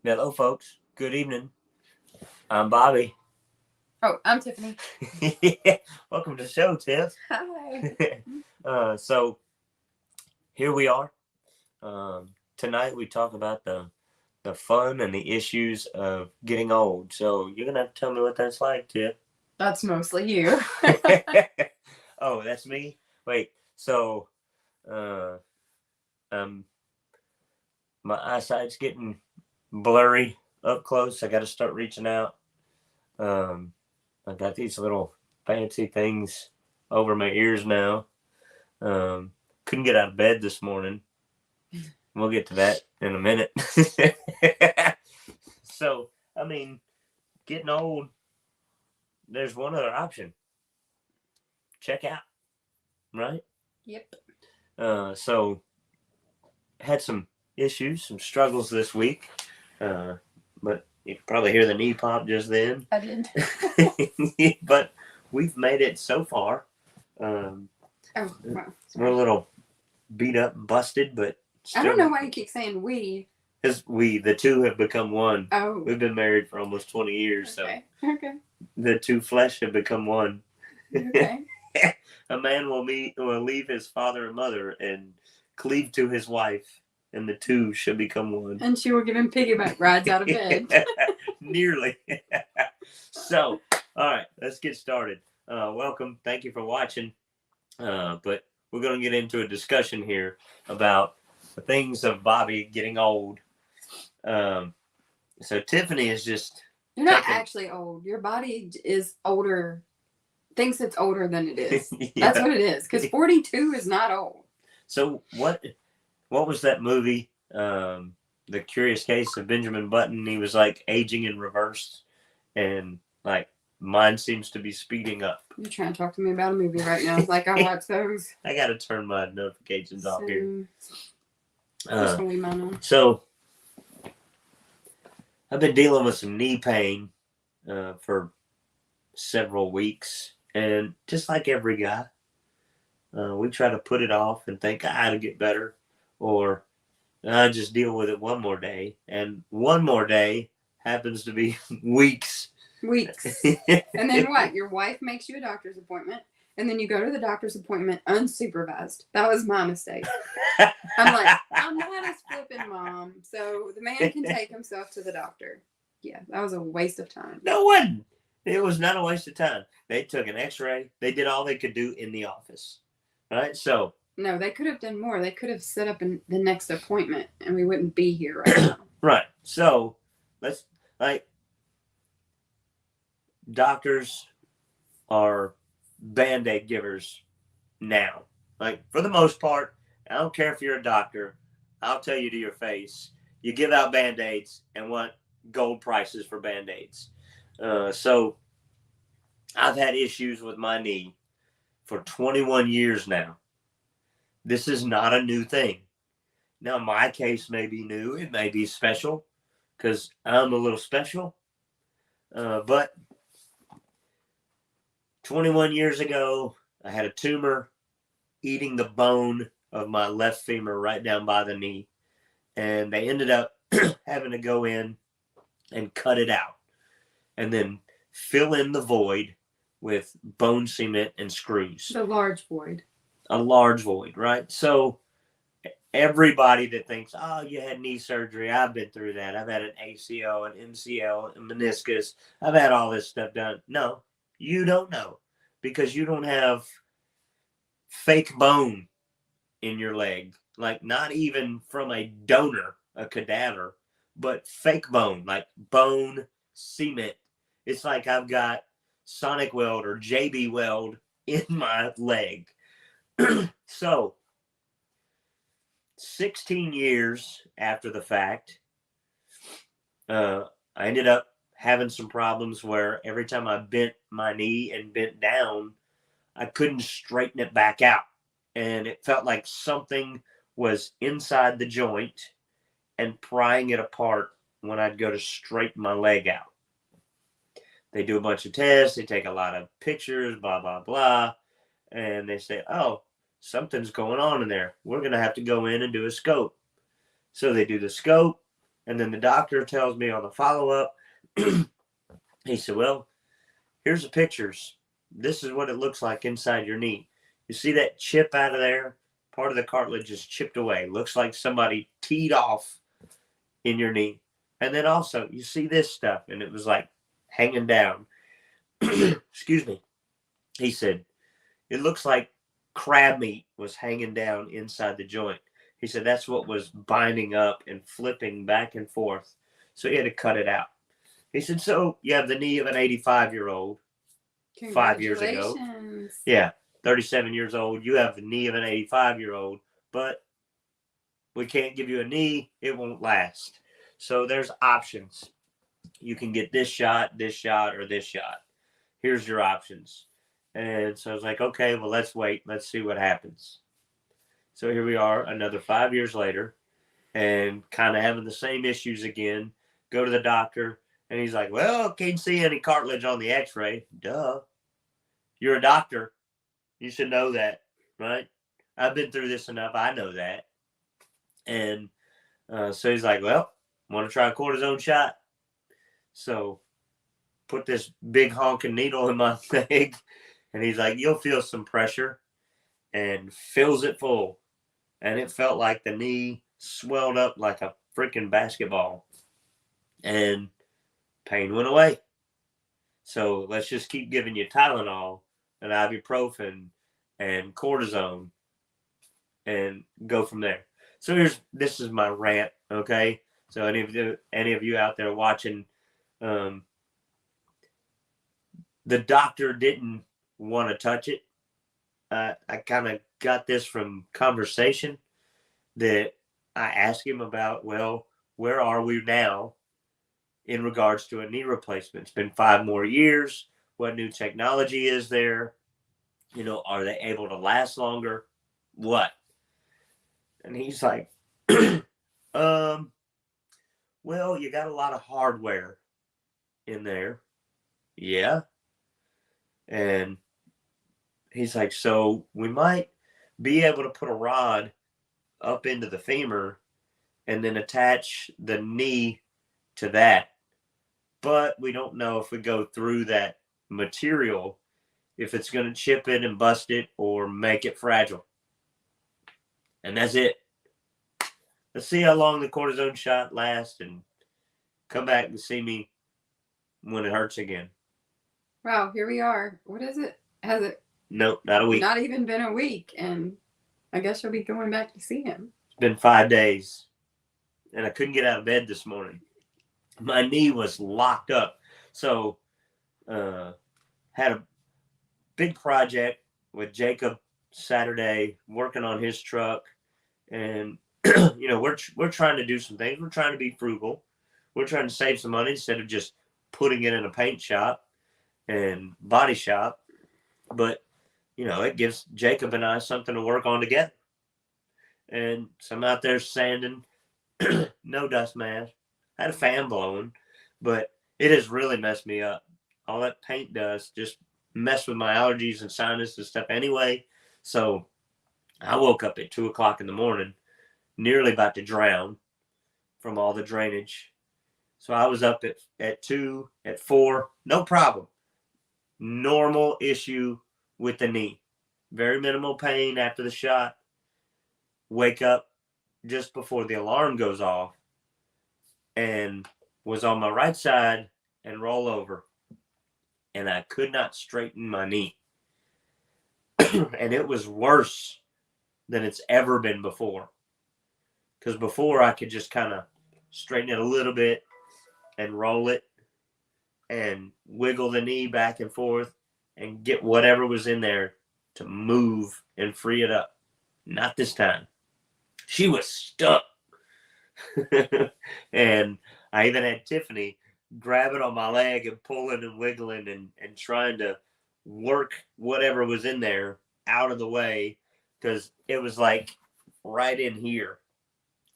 Hello, folks. Good evening. I'm Bobby. Oh, I'm Tiffany. Welcome to the show, Tiff. Hi. So here we are. Tonight we talk about the fun and the issues of getting old. So you're gonna have to tell me what that's like, Tiff. That's mostly you. Oh, that's me. Wait. So, uh, um, my eyesight's getting blurry up close. I got to start reaching out. Um, I got these little fancy things over my ears now. Um, couldn't get out of bed this morning. We'll get to that in a minute. So, I mean, getting old, there's one other option. Check out, right? Yep. So, had some issues, some struggles this week. But you can probably hear the knee pop just then. I did. But we've made it so far. Um, Oh, wow. we're a little beat up and busted, but I don't know why you keep saying we. Because the two have become one. Oh. We've been married for almost 20 years, Okay. so Okay. the two flesh have become one. Okay. A man will leave his father and mother and cleave to his wife, and the two shall become one. And she will give him piggyback rides out of bed. Nearly. So, all right, let's get started. Welcome. Thank you for watching. But we're going to get into a discussion here about the things of Bobby getting old. So Tiffany is just. You're not actually old. Your body is older, thinks it's older than it is. Yeah. That's what it is. Because 42 is not old. So what was that movie? The Curious Case of Benjamin Button. He was like aging in reverse, and like mine seems to be speeding up. You're trying to talk to me about a movie right now. Like I watch those. I got to turn my notifications off here. On. So I've been dealing with some knee pain for several weeks, and just like every guy, we try to put it off and think it'll get better, or I just deal with it one more day, and one more day happens to be weeks. And then what? Your wife makes you a doctor's appointment, and then you go to the doctor's appointment unsupervised. That was my mistake. I'm like, I'm not a flipping mom, so the man can take himself to the doctor. Yeah, that was a waste of time. No one. It was not a waste of time. They took an x-ray. They did all they could do in the office. Right? So. No, they could have done more. They could have set up the next appointment, and we wouldn't be here right now. Right. So, let's, doctors are Band-Aid givers now. Like, for the most part, I don't care if you're a doctor, I'll tell you to your face, you give out Band-Aids and want gold prices for Band-Aids. So I've had issues with my knee for 21 years now. This is not a new thing. Now, my case may be new. It may be special because I'm a little special. But 21 years ago, I had a tumor eating the bone of my left femur right down by the knee. And they ended up having to go in and cut it out and then fill in the void with bone cement and screws. The large void. A large void, right? So everybody that thinks, oh, you had knee surgery, I've been through that. I've had an ACL, an MCL, a meniscus. I've had all this stuff done. No, you don't know because you don't have fake bone in your leg. Like not even from a donor, a cadaver, but fake bone, like bone cement. It's like I've got Sonic Weld or JB Weld in my leg. So, 16 years after the fact, I ended up having some problems where every time I bent my knee and bent down, I couldn't straighten it back out. And it felt like something was inside the joint and prying it apart when I'd go to straighten my leg out. They do a bunch of tests. They take a lot of pictures, blah, blah, blah. And they say, oh, something's going on in there. We're going to have to go in and do a scope. So they do the scope, And then the doctor tells me on the follow-up, he said, well, here's the pictures. This is what it looks like inside your knee. You see that chip out of there? Part of the cartilage is chipped away. Looks like somebody teed off in your knee. And then also, you see this stuff, and it was like hanging down. Excuse me. He said, it looks like crab meat was hanging down inside the joint. He said that's what was binding up and flipping back and forth. So he had to cut it out. He said, so you have the knee of an 85-year-old 5 years ago. Yeah, 37 years old. You have the knee of an 85-year-old, but we can't give you a knee. It won't last. So there's options. You can get this shot, or this shot. Here's your options. And so I was like, okay, well, let's wait. Let's see what happens. So here we are another 5 years later and kind of having the same issues again. Go to the doctor, and he's like, well, can't see any cartilage on the x-ray. Duh. You're a doctor. You should know that, right? I've been through this enough. I know that. And so he's like, well, want to try a cortisone shot? So put this big honking needle in my leg. And he's like, you'll feel some pressure, and fills it full. And it felt like the knee swelled up like a freaking basketball. And pain went away. So let's just keep giving you Tylenol and ibuprofen and cortisone and go from there. So this is my rant, okay? So any of you out there watching, the doctor didn't want to touch it. I kind of got this from conversation that I asked him about, well, where are we now in regards to a knee replacement? It's been 5 more years. What new technology is there? You know, are they able to last longer? What? And he's like, well, you got a lot of hardware in there. Yeah. And he's like, so we might be able to put a rod up into the femur and then attach the knee to that. But we don't know if we go through that material, if it's going to chip it and bust it or make it fragile. And that's it. Let's see how long the cortisone shot lasts and come back and see me when it hurts again. Wow, here we are. What is it? Has it? Nope, not a week. Not even been a week, and I guess you'll be going back to see him. It's been 5 days, and I couldn't get out of bed this morning. My knee was locked up. So, had a big project with Jacob Saturday, working on his truck, and you know, we're trying to do some things. We're trying to be frugal. We're trying to save some money instead of just putting it in a paint shop and body shop. But you know, it gives Jacob and I something to work on together. And so I'm out there sanding, no dust mask. I had a fan blowing, but it has really messed me up. All that paint does just mess with my allergies and sinus and stuff anyway. So I woke up at 2 o'clock in the morning, nearly about to drown from all the drainage. So I was up at 2, at 4, no problem. Normal issue with the knee. Very minimal pain after the shot. Wake up just before the alarm goes off and was on my right side and roll over. And I could not straighten my knee. And it was worse than it's ever been before. Because before I could just kind of straighten it a little bit and roll it and wiggle the knee back and forth and get whatever was in there to move and free it up. Not this time. She was stuck. And I even had Tiffany grabbing on my leg and pulling and wiggling and trying to work whatever was in there out of the way, because it was like right in here.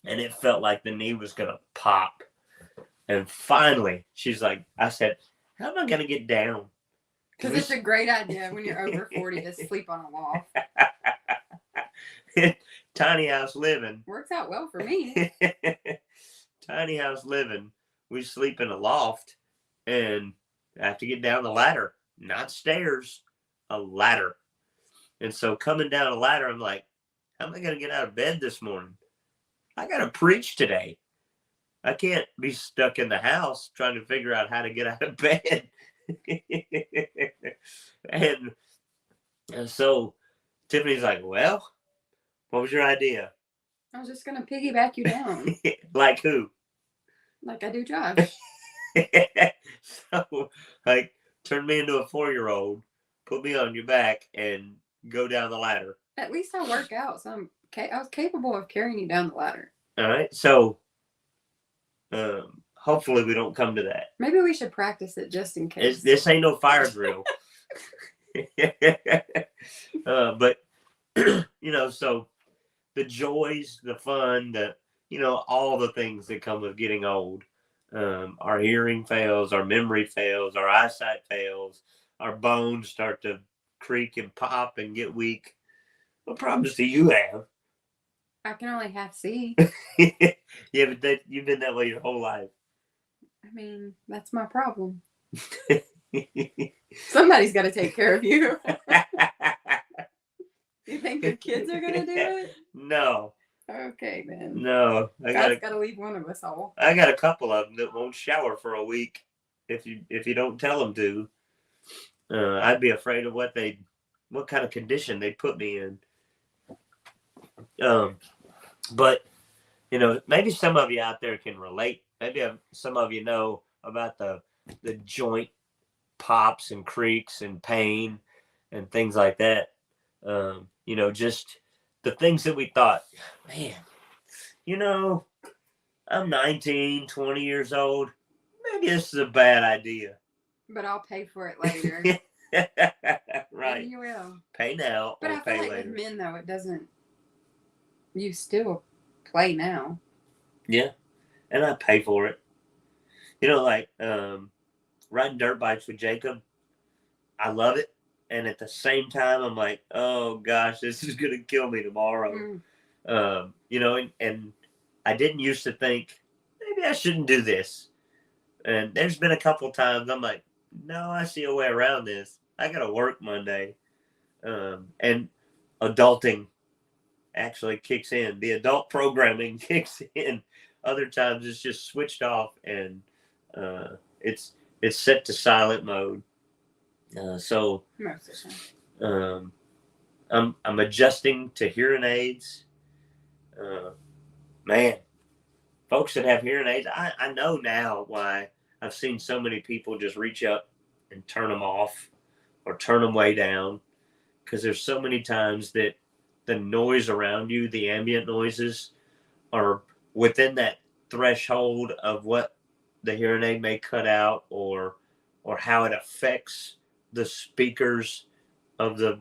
And it felt like the knee was going to pop. And finally, she's like, I said, how am I going to get down? Because it's a great idea when you're over 40 to sleep on a loft. Tiny house living. Works out well for me. tiny house living. We sleep in a loft and have to get down the ladder, not stairs, a ladder. And so coming down a ladder, I'm like, how am I going to get out of bed this morning? I got to preach today. I can't be stuck in the house trying to figure out how to get out of bed. and, and so Tiffany's like, well, what was your idea? I was just gonna piggyback you down. Like who? Like I do Josh. So, like, turn me into a 4-year-old, put me on your back, and go down the ladder. At least I work out, so I was capable of carrying you down the ladder. All right. So, hopefully we don't come to that. Maybe we should practice it just in case. This ain't no fire drill. But so the joys, the fun, all the things that come with getting old. Our hearing fails, our memory fails, our eyesight fails, our bones start to creak and pop and get weak. What problems do you have? I can only half see. Yeah, but you've been that way your whole life. I mean, that's my problem. Somebody's got to take care of you. You think your kids are going to do it? No. Okay, then. No. God's got to leave one of us all. I got a couple of them that won't shower for a week if you don't tell them to. I'd be afraid of what kind of condition they'd put me in. But maybe some of you out there can relate. Maybe some of you know about the joint pops and creaks and pain and things like that. Just the things that we thought, man, I'm 19, 20 years old. Maybe this is a bad idea. But I'll pay for it later. Right. Maybe you will. Pay now but or I pay feel like later. with men, though, it doesn't. You still play now. Yeah. And I pay for it. Like riding dirt bikes with Jacob. I love it. And at the same time, I'm like, oh gosh, this is going to kill me tomorrow. And I didn't used to think, maybe I shouldn't do this. And there's been a couple times I'm like, no, I see a way around this. I got to work Monday. And adulting actually kicks in. The adult programming kicks in. Other times it's just switched off and it's set to silent mode. So I'm adjusting to hearing aids. Man, folks that have hearing aids, I know now why I've seen so many people just reach up and turn them off or turn them way down, because there's so many times that the noise around you, the ambient noises, are within that threshold of what the hearing aid may cut out or how it affects the speakers of the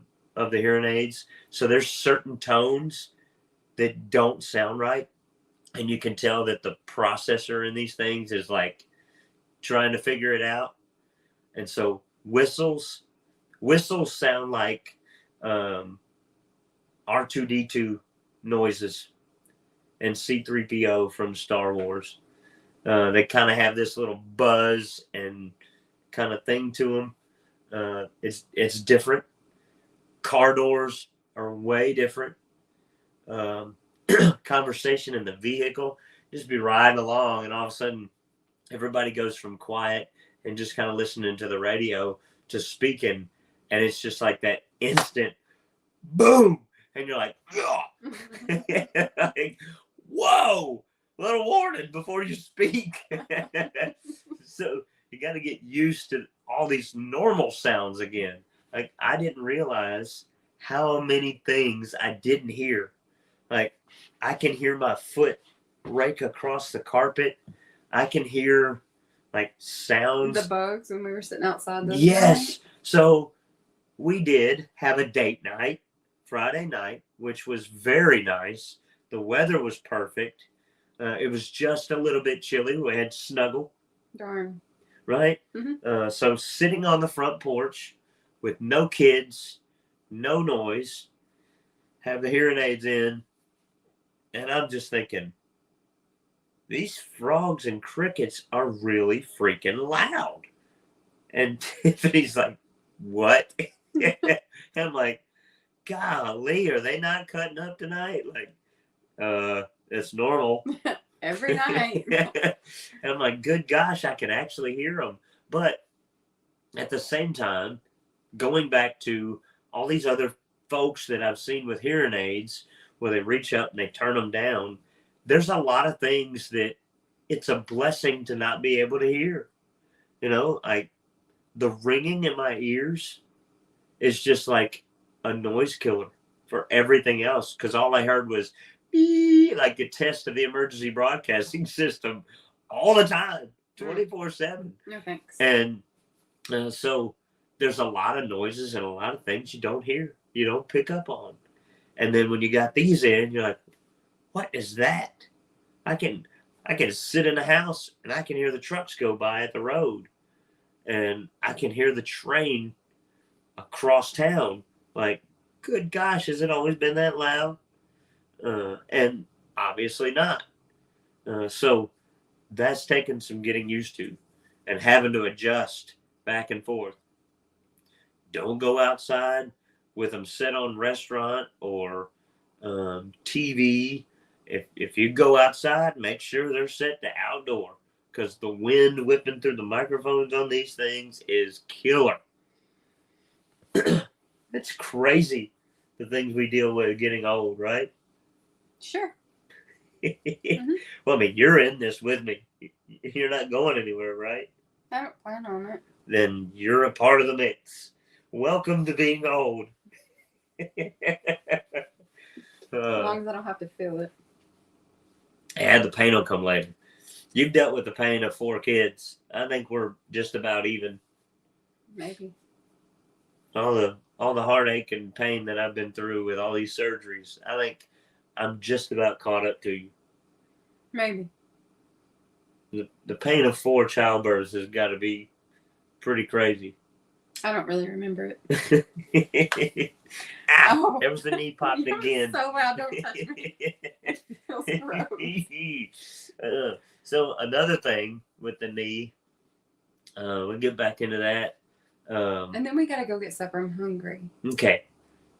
hearing aids. So there's certain tones that don't sound right, and you can tell that the processor in these things is like trying to figure it out. And so whistles sound like R2D2 noises and C3PO from Star Wars. They kind of have this little buzz and kind of thing to them. It's different. Car doors are way different. Conversation in the vehicle, just be riding along and all of a sudden everybody goes from quiet and just kind of listening to the radio to speaking, and it's just like that instant boom, and you're like, like, whoa, little warning before you speak. So you got to get used to all these normal sounds again. Like, I didn't realize how many things I didn't hear. Like, I can hear my foot rake across the carpet. I can hear like sounds. The bugs when we were sitting outside. Yes. So we did have a date night Friday night, which was very nice. The weather was perfect. It was just a little bit chilly. We had snuggle. Darn. Right? Mm-hmm. So sitting on the front porch with no kids, no noise, have the hearing aids in, and I'm just thinking, these frogs and crickets are really freaking loud. And Tiffany's like, what? I'm like, golly, are they not cutting up tonight? Like, it's normal. Every night. And I'm like, good gosh, I can actually hear them. But at the same time, going back to all these other folks that I've seen with hearing aids, where they reach up and they turn them down, there's a lot of things that it's a blessing to not be able to hear. You know, like the ringing in my ears is just like a noise killer for everything else, because all I heard was like a test of the emergency broadcasting system all the time, 24/7. No thanks. And so there's a lot of noises and a lot of things you don't hear, you don't pick up on. And then when you got these in, you're like, what is that? I can sit in a house and I can hear the trucks go by at the road, and I can hear the train across town. Like, good gosh, has it always been that loud? And obviously not. So that's taken some getting used to and having to adjust back and forth. Don't go outside with them set on restaurant or TV. If you go outside, make sure they're set to outdoor, because the wind whipping through the microphones on these things is killer. It's crazy, the things we deal with getting old, right? Sure. Well, I mean, you're in this with me. You're not going anywhere, right? I don't plan on it. Then you're a part of the mix. Welcome to being old. As long as I don't have to feel it. And the pain will come later. You've dealt with the pain of 4 kids. I think we're just about even. Maybe. All the heartache and pain that I've been through with all these surgeries, I think I'm just about caught up to you. Maybe. The pain of 4 childbirths has got to be pretty crazy. I don't really remember it. Ah, there was the knee popped again. So loud, don't touch me. It feels gross. So another thing with the knee, we'll get back into that. And then we gotta go get supper. I'm hungry. Okay.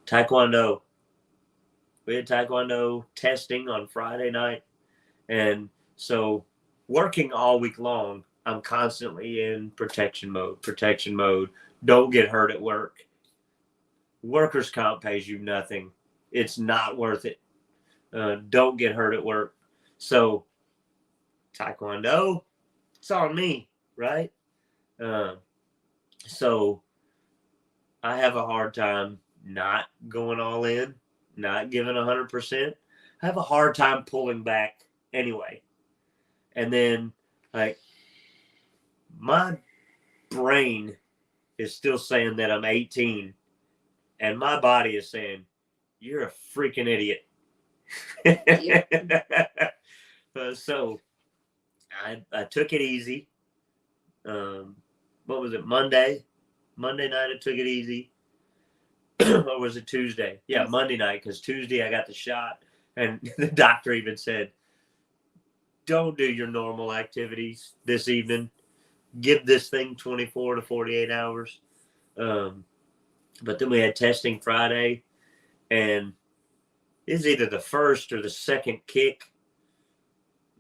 Taekwondo. We had Taekwondo testing on Friday night. And so working all week long, I'm constantly in protection mode. Don't get hurt at work. Workers' comp pays you nothing. It's not worth it. Don't get hurt at work. So Taekwondo, it's on me, right? So I have a hard time not going all in, not giving 100%. I have a hard time pulling back anyway. And then, like, my brain is still saying that I'm 18, and my body is saying, you're a freaking idiot. So I took it easy. What was it, Monday night I took it easy. Or was it Tuesday? Yeah, Monday night, because Tuesday I got the shot, and the doctor even said, don't do your normal activities this evening. Give this thing 24 to 48 hours. But then we had testing Friday, and it's either the first or the second kick.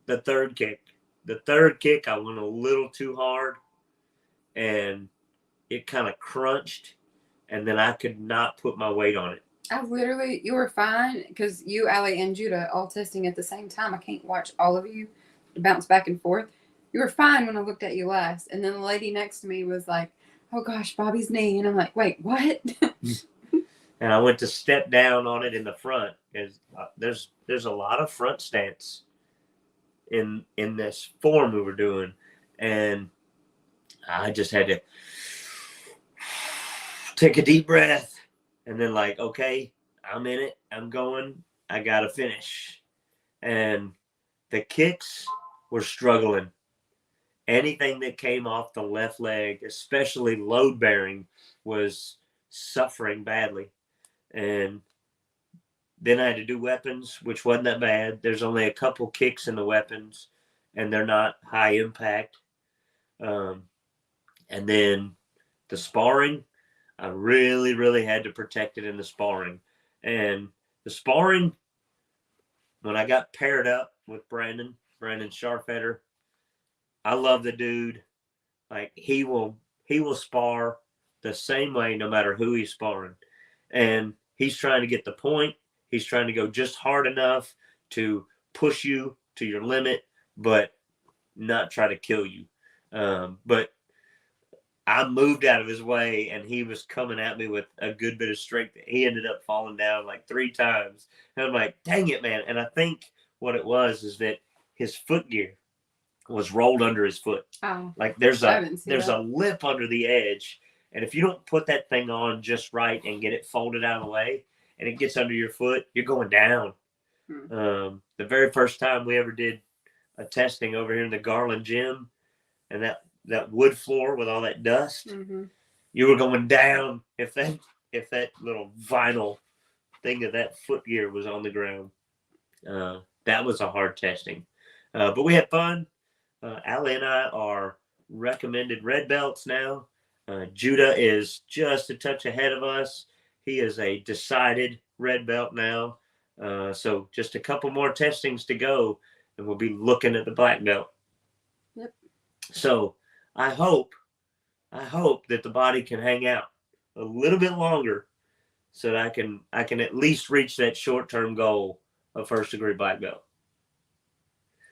The third kick, I went a little too hard, and it kind of crunched, and then I could not put my weight on it. You were fine, because you, Allie, and Judah all testing at the same time. I can't watch all of you bounce back and forth. You were fine when I looked at you last, and then the lady next to me was like, oh gosh, Bobby's knee, and I'm like, wait, what? And I went to step down on it in the front, because there's a lot of front stance in this form we were doing, and I just had to take a deep breath, and then like, okay, I'm in it, I'm going, I gotta finish. And the kicks were struggling. Anything that came off the left leg, especially load bearing, was suffering badly. And then I had to do weapons, which wasn't that bad. There's only a couple kicks in the weapons, and they're not high impact. And then the sparring, I really, really had to protect it in the sparring. And the sparring, when I got paired up with Brandon Scharfetter, I love the dude. Like he will spar the same way no matter who he's sparring. And he's trying to get the point. He's trying to go just hard enough to push you to your limit, but not try to kill you. But I moved out of his way, and he was coming at me with a good bit of strength. He ended up falling down like 3 times. And I'm like, dang it, man. And I think what it was is that his foot gear was rolled under his foot. Oh, like there's a lip under the edge. And if you don't put that thing on just right and get it folded out of the way and it gets under your foot, you're going down. The very first time we ever did a testing over here in the Garland gym, and that wood floor with all that dust, you were going down if that little vinyl thing of that foot gear was on the ground. That was a hard testing. But we had fun. Allie and I are recommended red belts now. Judah is just a touch ahead of us. He is a decided red belt now. So just a couple more testings to go, and we'll be looking at the black belt. Yep. So I hope that the body can hang out a little bit longer, so that I can at least reach that short-term goal of first degree black belt.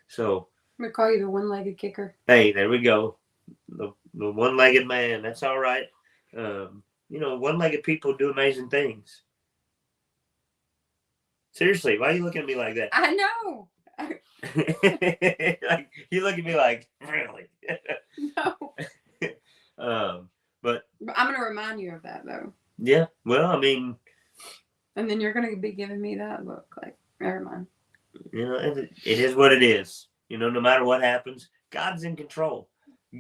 So I'm gonna call you the one-legged kicker. Hey, there we go. The one-legged man. That's all right. One-legged people do amazing things. Seriously, why are you looking at me like that? I know. Like, you look at me like, really? No. But I'm gonna remind you of that though. Yeah. Well, I mean. And then you're gonna be giving me that look. Like, never mind. It is what it is. No matter what happens, God's in control.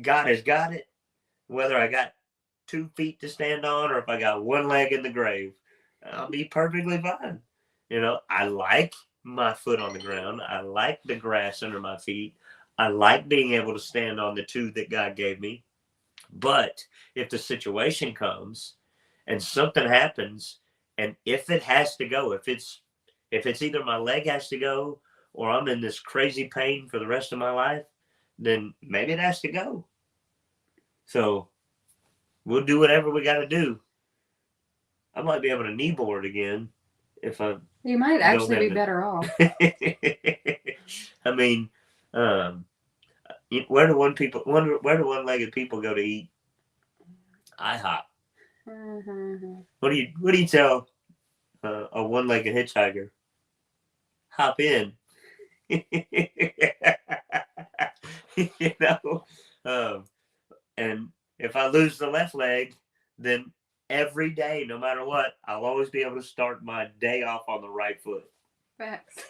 God has got it. Whether I got 2 feet to stand on or if I got 1 leg in the grave, I'll be perfectly fine. I like my foot on the ground. I like the grass under my feet. I like being able to stand on the 2 that God gave me. But if the situation comes and something happens, and if it has to go, if it's either my leg has to go or I'm in this crazy pain for the rest of my life, then maybe it has to go. So we'll do whatever we got to do. I might be able to kneeboard again if I. You might actually be better off. I mean, where do one-legged people go to eat? IHOP. What do you tell a one-legged hitchhiker? Hop in. And if I lose the left leg, then every day, no matter what, I'll always be able to start my day off on the right foot. Facts.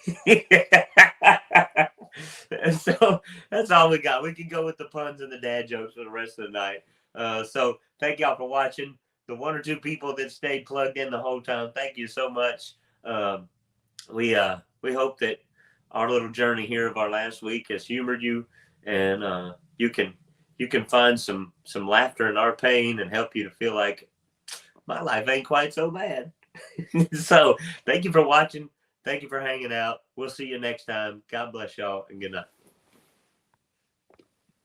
So that's all we got. We can go with the puns and the dad jokes for the rest of the night. So thank y'all for watching. The 1 or 2 people that stayed plugged in the whole time, thank you so much. We hope that our little journey here of our last week has humored you, and you can find some laughter in our pain and help you to feel like my life ain't quite so bad. So thank you for watching. Thank you for hanging out. We'll see you next time. God bless y'all, and good night.